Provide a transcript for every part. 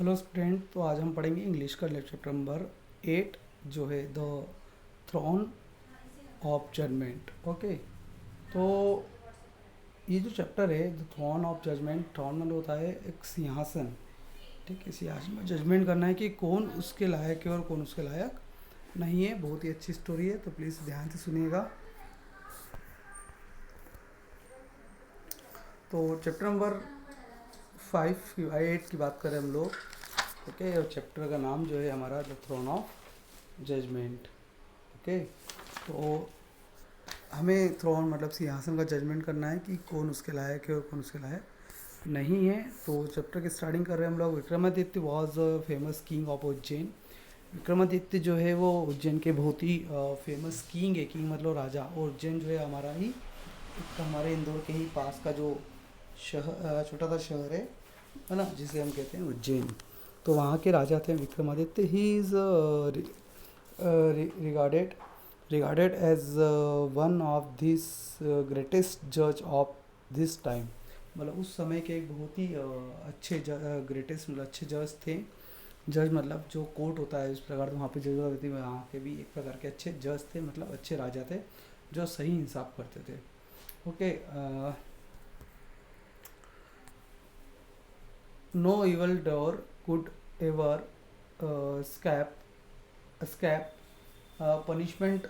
Hello student, तो आज हम पढ़ेंगे इंग्लिश का चैप्टर नंबर 8 जो है the throne of judgement. Okay, तो ये जो चैप्टर है the throne of judgement, throne मतलब होता है एक सिंहासन। ठीक है, सिंहासन में जजमेंट करना है कि कौन उसके लायक है और कौन उसके लायक नहीं है। बहुत ही अच्छी स्टोरी है, तो प्लीज़ ध्यान से सुनिएगा। तो चैप्टर नंबर 8 की बात करें हम लोग। ओके, और चैप्टर का नाम जो है हमारा the throne of judgement. Okay, तो हमें थ्रोन मतलब सिंहासन का जजमेंट करना है कि कौन उसके लायक है और कौन उसके लायक नहीं है। तो चैप्टर की स्टार्टिंग कर रहे हैं हम लोग। Vikramaditya was famous king of Ujjain. Vikramaditya जो है वो उज्जैन के बहुत ही फेमस किंग है। किंग मतलब राजा। और उज्जैन जो है हमारा ही एक हमारे इंदौर के ही पास का जो शहर, छोटा सा शहर है ना, जिसे हम कहते हैं उज्जैन। तो वहाँ के राजा थे Vikramaditya. He is regarded regarded as one of this greatest judge of this time। मतलब उस समय के एक बहुत ही अच्छे ग्रेटेस्ट मतलब अच्छे जज थे। जज मतलब जो कोर्ट होता है उस प्रकार से वहाँ पे जज होती थी। वहाँ के भी एक प्रकार के अच्छे जज थे, मतलब अच्छे राजा थे जो सही इंसाफ करते थे। Okay, no evil doer could ever escape punishment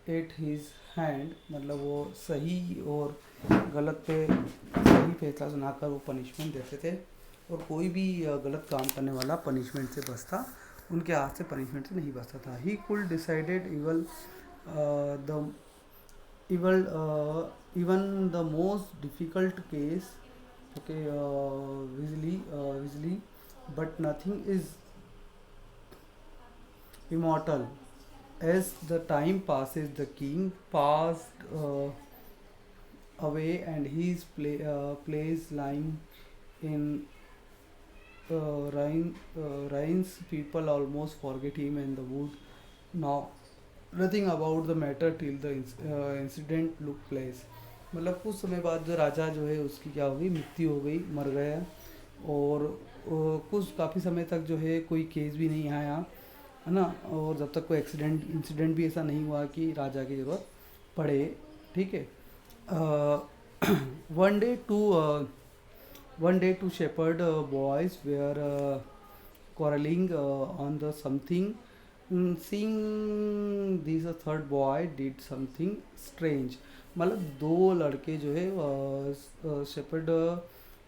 at his hand. मतलब वो सही और गलत पे सही फैसला सुनाकर वो पनिशमेंट देते थे। और कोई भी गलत काम करने वाला पनिशमेंट से बचता, उनके हाथ से पनिशमेंट से नहीं बचता था। He could decided the evil even the most difficult case. Okay, wisely but nothing is immortal. As the time passes, the king passed away, and his place lying in ruins. People almost forget him and the wood. Now, nothing about the matter till the incident took place। मतलब कुछ समय बाद जो राजा जो है उसकी क्या हो गई, मृत्यु हो गई, मर गया। और कुछ काफ़ी समय तक जो है कोई केस भी नहीं आया, है ना। और जब तक कोई इंसिडेंट भी ऐसा नहीं हुआ कि राजा की ज़रूरत पड़े। ठीक है। One day two shepherd boys were quarreling on the something. Seeing this, a third boy did something strange। मतलब दो लड़के जो है शेपर्ड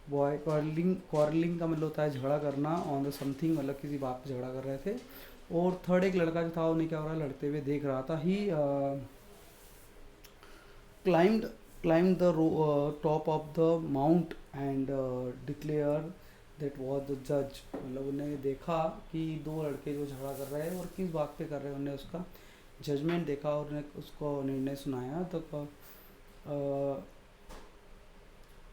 बॉय, क्वारलिंग का मतलब होता है झगड़ा करना, ऑन द समथिंग मतलब किसी बात पे झगड़ा कर रहे थे। और थर्ड एक लड़का जो था उन्हें क्या हो रहा है, लड़ते हुए देख रहा था। ही climbed climbed the top of the mount and declared that was the judge। मतलब उन्हें देखा कि दो लड़के जो झगड़ा कर रहे हैं और किस बात पे कर रहे हैं, उन्हें उसका जजमेंट देखा और उन्हें उसको निर्णय सुनाया। तो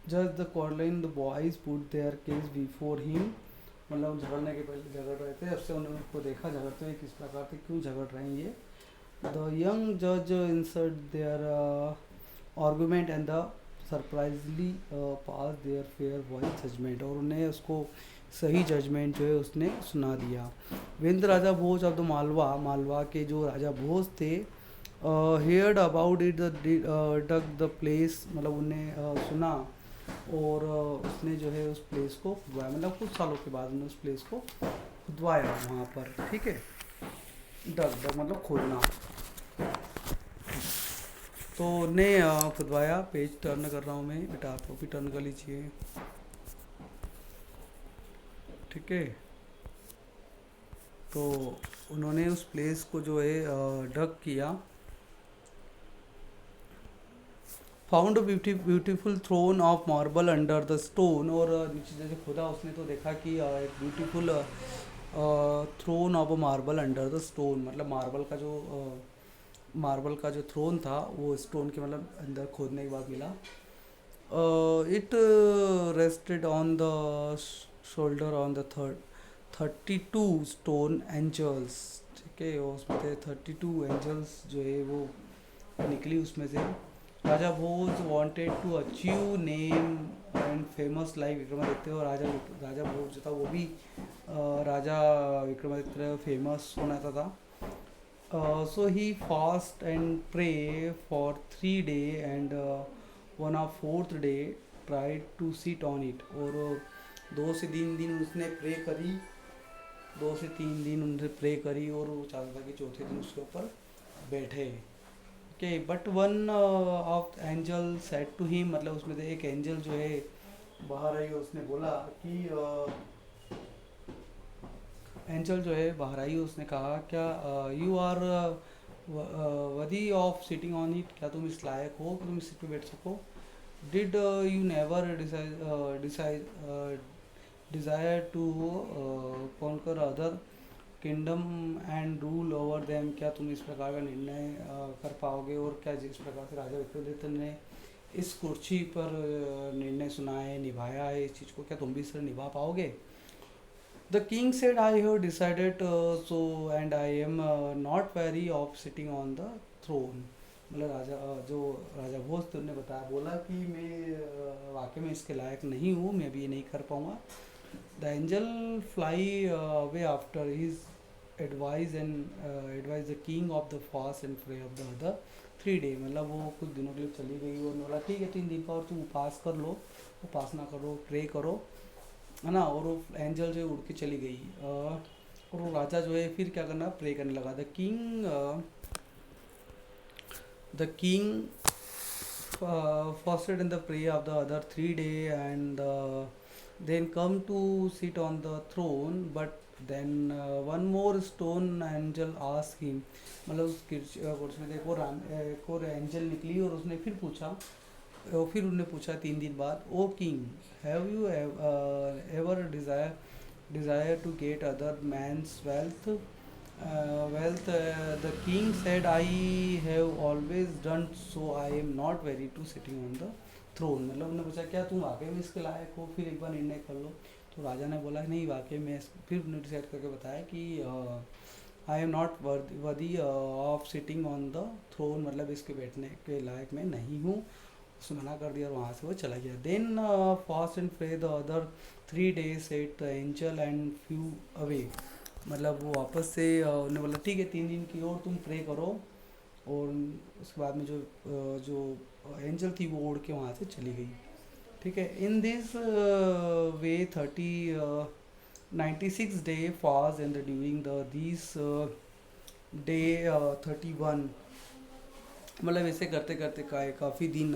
जज the quarreling the boys put their case before him। मतलब झगड़ने के पहले झगड़ रहे थे, उससे उन्होंने उसको देखा झगड़ते हुए किस प्रकार से क्यों झगड़ रहे हैं ये। द यंग जज insert their argument and the surprisingly pass their fair voice judgement. और उन्हें उसको सही जजमेंट जो है उसने सुना दिया। When the Raja Bhoj of the Malwa के जो राजा भोज थे, heard about it dug the place. मतलब उन्हें सुना और उसने जो है उस प्लेस को खुदवाया। मतलब कुछ सालों के बाद उन्होंने उस प्लेस को खुदवाया वहाँ पर। ठीक है, डग मतलब खोदना। तो ने खुदवाया। पेज टर्न कर रहा हूँ मैं, बेटा आपको भी टर्न कर लीजिए। ठीक है, तो उन्होंने उस प्लेस को जो है डग किया। Found beautiful throne of marble under the stone. और नीचे जैसे खोदा उसने तो देखा कि एक beautiful throne of a marble under the stone. मतलब मार्बल का जो थ्रोन था वो स्टोन के मतलब अंदर खोदने के बाद मिला। It rested on the shoulder on the 32 stone angels. ठीक है, और उसमें थे 32 एंजल्स जो है वो निकली उसमें से। Raja Bhoj wanted to achieve name and famous like Vikramaditya. और राजा भोज जो था वो भी राजा विक्रमादित्य फेमस होना था। So he fast and pray for 3 day and on a fourth day tried to sit on it। और 2 से 3 दिन उसने प्रे करी, 2 से 3 दिन उनसे प्रे करी और वो चाहता था कि चौथे दिन उसके ऊपर बैठे। Okay, but one of angel said to him, मतलब उसमें से एक एंजल जो है बाहर आई, उसने बोला कि एंजल जो है बाहर आई, उसने कहा क्या you are worthy of sitting on it, क्या तुम इस लायक हो कि तुम इस सीट पे बैठ सको। Did you never desire to conquer other kingdom and rule over them, क्या तुम इस प्रकार का निर्णय कर पाओगे, और क्या जिस प्रकार से राजा विक्रमादित्य ने इस कुर्सी पर निर्णय सुना है, निभाया है इस चीज़ को, क्या तुम भी इसे निभा पाओगे। The king said, I have decided so and I am not weary of sitting on the throne। मतलब राजा जो राजा भोज थे उन्होंने बताया, बोला कि मैं वाकई में इसके लायक नहीं हूँ, मैं भी ये नहीं कर पाऊँगा। The angel fly away after his advice and advice the king of the fast and pray of the other 3 day। मतलब वो कुछ दिनों के लिए चली गई और बोला ठीक है 3 दिन का और तुम उपास कर लो, उपासना करो, प्रे करो, है ना। और वो एंजल जो है उड़ के चली गई। और वो राजा जो है फिर क्या करना, प्रे करने लगा। The king fasted in the prayer of the other 3 day and then come to sit on the throne, but then one more stone angel asked him। मतलब उस कुर्सी में एक और एंजल निकली और उसने फिर पूछा, फिर उन्होंने पूछा 3 दिन बाद, oh king have you ever desire to get other man's wealth. The king said I have always done so I am not very to sitting on the throne. मतलब उन्होंने पूछा क्या तुम वाकई में इसके लायक हो, फिर एक बार निर्णय कर लो। तो राजा ने बोला नहीं वाकई में, फिर उन्होंने डिसाइड करके बताया कि I am not worthy of sitting on the throne, मतलब इसके बैठने के लायक मैं नहीं हूँ। उसने मना कर दिया और वहाँ से वो चला गया। Then fast and pray the other 3 days set the angel and few away. मतलब वो वापस से उन्होंने बोला ठीक है 3 दिन की और तुम प्रे करो, और उसके बाद में जो एंजल थी वो उड़ के वहाँ से चली गई। ठीक है, in this way 96 day fast and during the this day 31। मतलब ऐसे करते करते काफ़ी दिन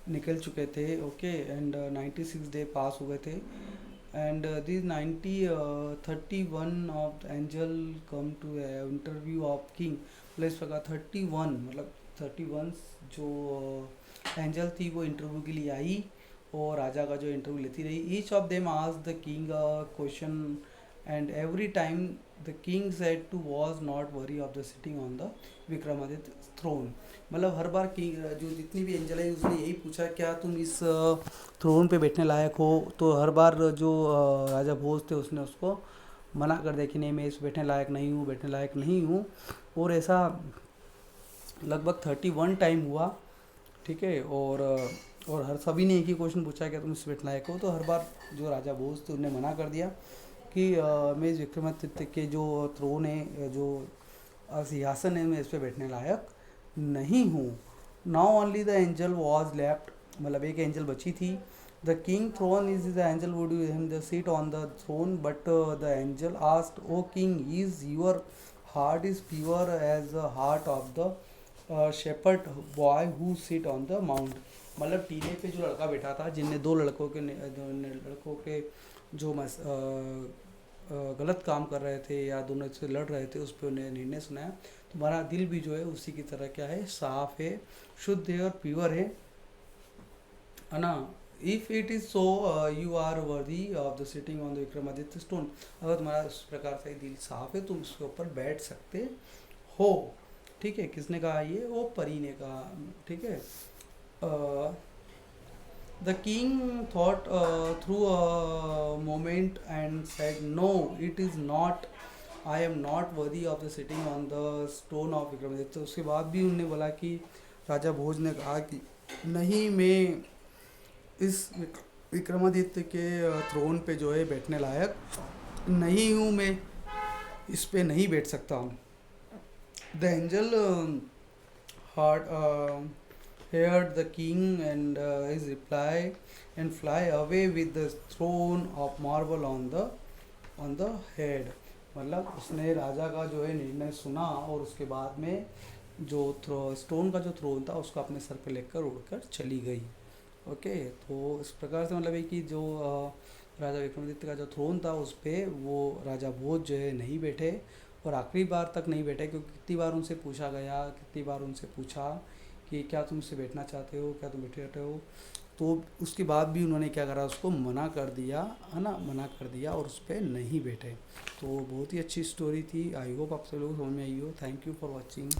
निकल चुके थे। ओके, एंड 96 डे पास हुए थे and this 31 of angel come to interview of king. मतलब इस प्रकार 31 मतलब 31 जो एंजल थी वो इंटरव्यू के लिए आई और राजा का जो इंटरव्यू लेती रही। Each of them asked the king question and every time the king said to was not worry of the sitting on the Vikramaditya throne. मतलब हर बार किंग जो जितनी भी एंजल है उसने यही पूछा क्या तुम इस थ्रोन पे बैठने लायक हो। तो हर बार जो राजा भोज थे उसने उसको मना कर दिया कि नहीं मैं इस बैठने लायक नहीं हूँ, बैठने लायक नहीं हूँ। और ऐसा लगभग 31 टाइम हुआ। ठीक है, और हर सभी ने एक ही क्वेश्चन पूछा क्या तुम इस बैठने लायक हो। तो हर बार जो राजा भोज थे उन्होंने मना कर दिया कि मैं इस विक्रमादित्य के जो थ्रोन है, जो सिंहासन है, मैं इस पर बैठने लायक नहीं हूँ। Now only the angel was left, मतलब एक एंजल बची थी। The king throne is the angel would you him the seat on the throne, but the angel asked O king is your heart is pure as the heart of the shepherd boy who sit on the mount. मतलब टीले पे जो लड़का बैठा था, जिनने दो लड़कों के जो गलत काम कर रहे थे या दोनों से लड़ रहे थे, उस पर उन्हें निर्णय सुनाया। तुम्हारा दिल भी जो है उसी की तरह क्या है, साफ है, शुद्ध है और प्योर है ना। If it is so you are worthy of the sitting on the Vikramaditya stone. अगर तुम्हारा उस प्रकार से दिल साफ है तुम उसके ऊपर बैठ सकते हो। ठीक है, किसने कहा ये, वो परी ने कहा। ठीक है, the king thought through a moment and said no it is not, I am not worthy of the sitting on the stone of Vikramaditya. तो उसके बाद भी उन्होंने बोला कि राजा भोज ने कहा कि नहीं मैं इस विक्रमादित्य के थ्रोन पे जो है बैठने लायक नहीं हूँ मैं, इस पे नहीं बैठ सकता हूँ। The angel heard heard the king and his reply and fly away with the throne of marble on the head। मतलब उसने राजा का जो है निर्णय सुना और उसके बाद में जो स्टोन का जो थ्रोन था उसको अपने सर पे लेकर उड़कर चली गई। ओके, तो इस प्रकार से मतलब है कि जो राजा विक्रमादित्य का जो थ्रोन था उस पे वो राजा भोज जो है नहीं बैठे, और आखिरी बार तक नहीं बैठे, क्योंकि कितनी बार उनसे पूछा गया, कितनी बार उनसे पूछा कि क्या तुम इससे बैठना चाहते हो, क्या तुम बैठे रहते हो, तो उसके बाद भी उन्होंने क्या करा, उसको मना कर दिया, है ना, मना कर दिया और उस पर नहीं बैठे। तो बहुत ही अच्छी स्टोरी थी। आई होप आप सब लोग समझ में आई हो। Thank you for watching.